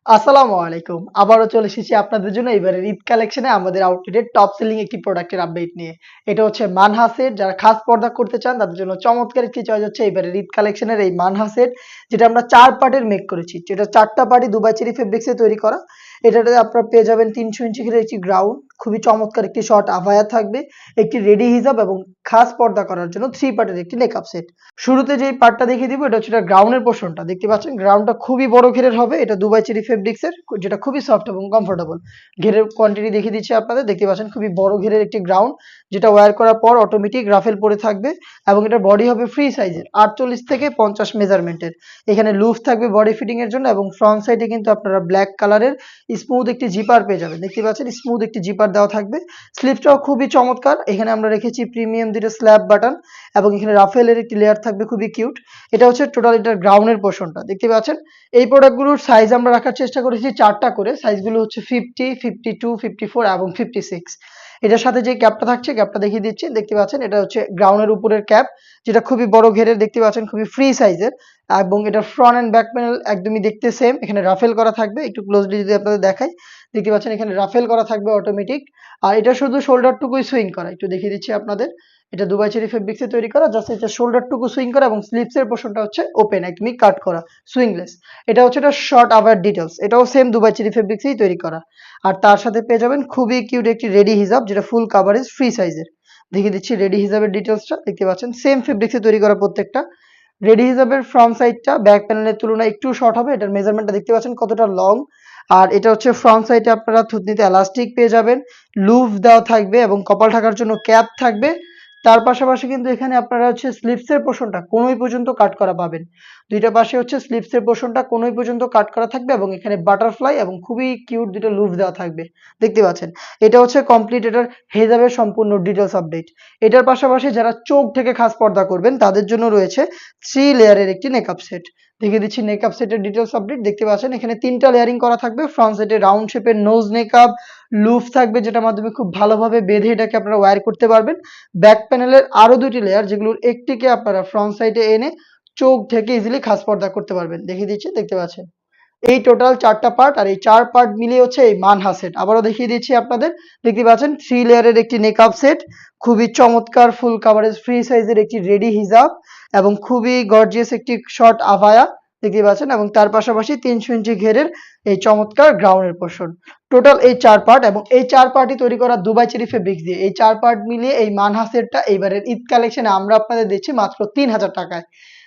আসসালামু আলাইকুম। আবারও চলে এসেছি আপনাদের জন্য এবারের ঈদ কালেকশনে আমাদের আউটলেটের টপ সেলিং একটি প্রোডাক্টের আপডেট নিয়ে। এটা হচ্ছে মানহা সেট। যারা খাস পর্দা করতে চান তাদের জন্য চমৎকার একটি চয়েস হচ্ছে এবারের ঈদ কালেকশনের এই মানহা সেট, যেটা আমরা ৪ পার্টের মেক করেছি। যেটা ৪ টা পার্টই দুবাই চেরি ফেব্রিক্সে তৈরি করা। এটাতে আপনারা পেয়ে যাবেন ৩০০ ইঞ্চি ঘেরের একটি গ্রাউন্ড, খুবই চমৎকার একটি শর্ট আভায়া থাকবে, একটি রেডি হিজাব এবং খাস পর্দা করার জন্য 3 পার্টের একটি নেকআপ সেট। শুরুতে যেই পার্টটা দেখিয়ে দিব এটা হচ্ছে এটা গ্রাউন্ডের পোরশনটা। দেখতে পাচ্ছেন গ্রাউন্ডটা খুবই বড় ঘেরের হবে। এটা দুবাই চেরি ফেব্রিক্সের, যেটা খুবই সফট এবং কমফোর্টেবল। ঘেরের কোয়ান্টিটি দেখিয়ে দিচ্ছি আপনাদের। দেখতে পাচ্ছেন খুবই বড় ঘেরের একটি গ্রাউন্ড, যেটা ওয়্যার করার পর অটোমেটিক রাফেল পরে থাকবে এবং এটার বডি হবে ফ্রি সাইজের ৪৮ থেকে ৫০ মেজারমেন্টের। এখানে লুফ থাকবে বডি ফিটিং এর জন্য এবং ফ্রন্ট সাইডে কিন্তু আপনারা ব্ল্যাক কালারের স্মুথ একটি জিপার পেয়ে যাবেন। দেখতে পাচ্ছেন স্মুথ একটি জিপার দেওয়া থাকবে। স্লিপটাও খুবই চমৎকার। এখানে আমরা রেখেছি প্রিমিয়াম দুটো স্ল্যাব বাটন এবং এখানে রাফেলের একটি লেয়ার থাকবে, খুবই কিউট। এটা হচ্ছে টোটাল এটার গ্রাউন্ডের পোরশনটা। দেখতে পাচ্ছেন এই প্রোডাক্টগুলোর সাইজ আমরা রাখার চেষ্টা করেছি ৪টা করে। সাইজগুলো হচ্ছে 50, 52, 54 এবং 56। এটার সাথে যে ক্যাপটা থাকছে, ক্যাপটা দেখিয়ে দিচ্ছি। দেখতে পাচ্ছেন এটা হচ্ছে গ্রাউন্ডের উপরের ক্যাপ, যেটা খুবই বড় ঘেরের। দেখতে পাচ্ছেন খুবই ফ্রি সাইজের এবং এটার ফ্রন্ট এন্ড ব্যাক প্যানেল একদমই দেখতে সেম। এখানে রাফেল করা থাকবে, একটু ক্লোজলি যদি আপনাদের দেখাই। দেখতে পাচ্ছেন এখানে রাফেল করা থাকবে অটোমেটিক। আর এটা শুধু শোল্ডারটুকুই সুইং করা, একটু দেখিয়ে দিচ্ছি আপনাদের। এটা দুবাই চেরি ফেব্রিক্সে তৈরি করা। জাস্ট এটা শোল্ডারটুকু সুইং করা এবং স্লিভসের পোরশনটা হচ্ছে ওপেন, একদমই কাট করা, সুইংলেস। এটা হচ্ছে এটা শর্ট আভার ডিটেলস। এটাও সেম দুবাই চেরি ফেব্রিক্সেই তৈরি করা। আর তার সাথে পেয়ে যাবেন খুবই কিউট একটি রেডি হিজাব, যেটা ফুল কাভারেজ ফ্রি সাইজের। দেখিয়ে দিচ্ছি রেডি হিজাবের ডিটেলসটা। দেখতে পাচ্ছেন সেম ফেব্রিক্সে তৈরি করা প্রত্যেকটা। রেডি হিজাবের ফ্রন্ট সাইডটা ব্যাক প্যানেলের তুলনায় একটু শর্ট হবে। এটার মেজারমেন্টটা দেখতে পাচ্ছেন কতটা লং। আর এটা হচ্ছে ফ্রন্ট সাইডে আপনারা থুতনিতে এলাস্টিক পেয়ে যাবেন, লুফ দেওয়া থাকবে এবং কপাল ঢাকার জন্য ক্যাপ থাকবে। তার পাশাপাশি কিন্তু এখানে আপনারা হচ্ছে স্লিভসের পোরশনটা কোণই পর্যন্ত কাট করা পাবেন। ২ টা পাশে হচ্ছে স্লিভসের পোরশনটা কোণই পর্যন্ত কাট করা থাকবে এবং এখানে বাটারফ্লাই এবং খুবই কিউট ২ টা লুফ দেওয়া থাকবে। দেখতে পাচ্ছেন এটা হচ্ছে কমপ্লিট এটার হিজাবের সম্পূর্ণ ডিটেইলস আপডেট। এটার পাশাপাশি যারা চোখ থেকে খাস পর্দা করবেন তাদের জন্য রয়েছে 3 লেয়ারের একটি নেকআপ সেট। দেখিয়ে দিচ্ছি নেকআপ সেটের ডিটেইলস আপডেট। দেখতে পাচ্ছেন এখানে ৩ টা লেয়ারিং করা থাকবে। ফ্রন্ট সাইডে রাউন্ড শেপের নোজ নেকআপ, লুফ থাকবে যেটার মাধ্যমে খুব ভালোভাবে বেঁধে এটাকে আপনারা ওয়্যার করতে পারবেন। ব্যাক প্যানেলের আরো ২ টি লেয়ার, যেগুলোর একটিকে আপনারা ফ্রন্ট সাইডে এনে চোখ ঢেকে ইজিলি খাস পর্দা করতে পারবেন। দেখিয়ে দিচ্ছি, দেখতে পাচ্ছেন। এই টোটাল ৪ টা পার্ট, আর এই ৪ পার্ট মিলিয়ে হচ্ছে এই মানহা সেট। আবারও দেখিয়ে দিচ্ছি আপনাদের। দেখতে পাচ্ছেন 3 লেয়ারের একটি নেকআপ সেট, খুবই চমৎকার ফুল কাভারেজ ফ্রি সাইজের একটি রেডি হিজাব এবং খুবই গর্জিয়াস একটি শর্ট আভায়া। দেখতে পাচ্ছেন এবং তার পাশাপাশি ৩০০ ইঞ্চি ঘেরের এই চমৎকার গ্রাউন্ডের পোরশন। টোটাল এই ৪ পার্ট এবং এই ৪ পার্টই তৈরি করা দুবাই চেরি ফেব্রিক্স দিয়ে। এই ৪ পার্ট মিলিয়ে এই মানহা সেটটা এইবারের ঈদ কালেকশনে আমরা আপনাদের দিচ্ছি মাত্র ৩,০০০ টাকায়।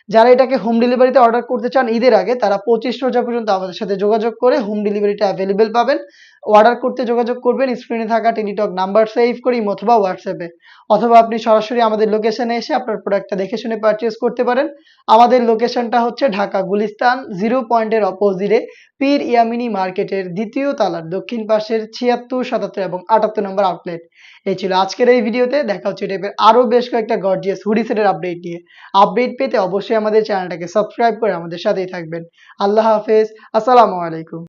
যারা এটাকে হোম ডেলিভারিতে অর্ডার করতে চান ঈদের আগে, তারা ২৫ রোজা পর্যন্ত আমাদের সাথে যোগাযোগ করে হোম ডেলিভারিটা অ্যাভেলেবেল পাবেন। অর্ডার করতে যোগাযোগ করবেন স্ক্রিনে থাকা টেলিটক নাম্বার সেভ করে ইমো অথবা হোয়াটসঅ্যাপে, অথবা আপনি সরাসরি আমাদের লোকেশনে এসে আপনার প্রোডাক্টটা দেখে শুনে পারচেজ করতে পারেন। আমাদের লোকেশনটা হচ্ছে ঢাকা গুলিস্তান 0 পয়েন্টের অপোজিটে পীর ইয়ামিনী মার্কেটের ২য় তলার দক্ষিণ পাশের ৭৬, ৭৭ এবং ৭৮ নম্বর আউটলেট। এই ছিল আজকের এই ভিডিওতে। দেখা হচ্ছে এই টাইপের আরো বেশ কয়েকটা গর্জিয়াস হুডি সেটের আপডেট নিয়ে। আপডেট পেতে অবশ্যই আমাদের চ্যানেলটাকে সাবস্ক্রাইব করে আমাদের সাথেই থাকবেন। আল্লাহ হাফেজ। আসসালামু আলাইকুম।